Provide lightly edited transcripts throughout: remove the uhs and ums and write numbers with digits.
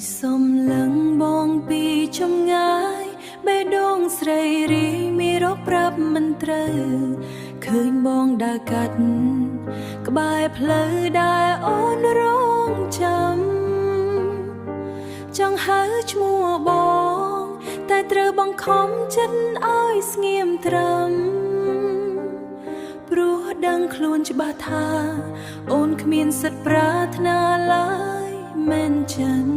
សុំលឹងបងពីចំងាយបេះដូងស្រីរីមានរកប្រាប់មិនត្រូវឃើញបងដើរកាត់ក្បែរផ្លូវដែលអូនរងចាំចង់ហៅឈ្មោះបងតែត្រូវបង្ខំចិត្តឲ្យស្ងៀមត្រឹមព្រោះដឹងខ្លួនច្បាស់ថាអូនគ្មានសិទ្ធិប្រាថ្នាឡើយមែនចិន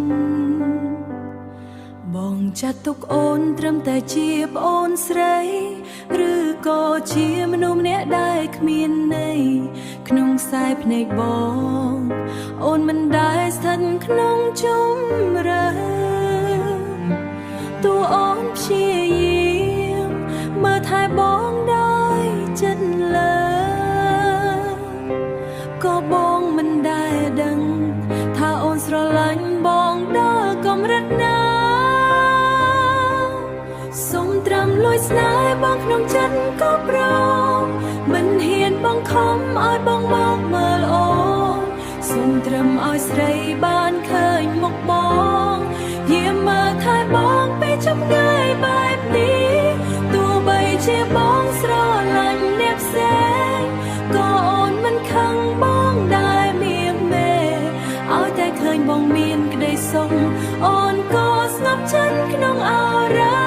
បងចាត់ទុកអូនត្រឹមតែជាប្អូនស្រីឬក៏ជាមនុស្សម្នាក់ដែលគ្មានន័យក្នុងខ្សែភ្នែកបងអូនមិនដែលស្ថិតក្នុងជម្រើសតួអូនព្យាយាមមើលថែបងដោយចិត្តលើក៏បងមិនដែលដឹងថាអូនស្រឡាញ់បងដល់កម្រិតណាសុំត្រឹមលួចស្នេហ៍បងក្នុងចិត្តក៏ព្រមមិនហ៊ានបង្ខំឲ្យបងមកមើលអូនសុំត្រឹមឲ្យស្រីបានឃើញមុខបងយាមមើលថែបងពីចម្ងាយបែបនេះទោះបីជាបងស្រឡាញ់អ្នកផ្សេងក៏អូនមិនខឹងបងដែលមានមេឲ្យតែឃើញបងមានក្តីសុខអូនក៏ស្ងប់ចិត្តក្នុងអារម្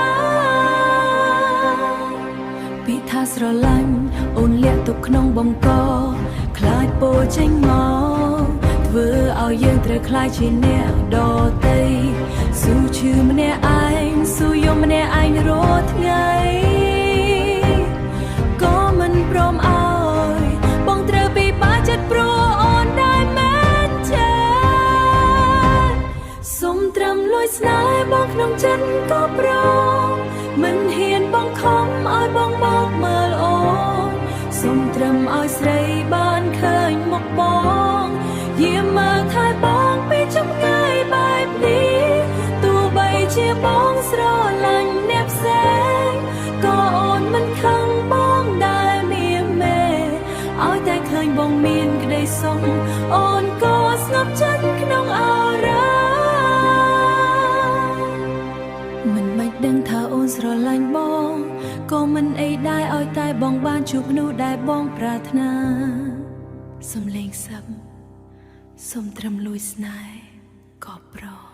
មណ៍ពីថាស្រឡាញ់អូនលាក់ទុកក្នុងបង្កខ្លាចពោលចេញមកធ្វើឲ្យយើងត្រូវខ្លាចជាអ្នកដទៃស៊ូឈឺម្នាក់ឯងស៊ូយំម្នាក់ឯងរាល់ថ្ងៃក៏មិនព្រមឲ្យបងត្រូវពិបាកចិត្តព្រោះអូនដែលមែនចាសុំត្រឹមលួចស្នេហ៍បងក្នុងចិត្តក៏ព្រមមិនហ៊ានបង្ខំឲ្យបងមកមើលអូនសុំត្រឹមឲ្យស្រីបានឃើញមុខបងយាមមើលថែបងពីចម្ងាយបែបនេះទោះបីជាបងស្រឡាញ់អ្នកផ្សេងក៏អូនមិនខឹងបងដែលមានមេឲ្យតែឃើញបងមានក្តីសុខអូនក៏ស្ងប់ចិត្តក្នុងអារម្មណ៍មិនបាច់ដឹងថាអូនស្រឡាញ់បងក៏មិនអីដែរឲ្យតែបងបានជួបមនុស្សដែលបងប្រាថ្នាសំលេងសឹមសុំត្រឹមលួចស្នេហ៍ក៏ព្រម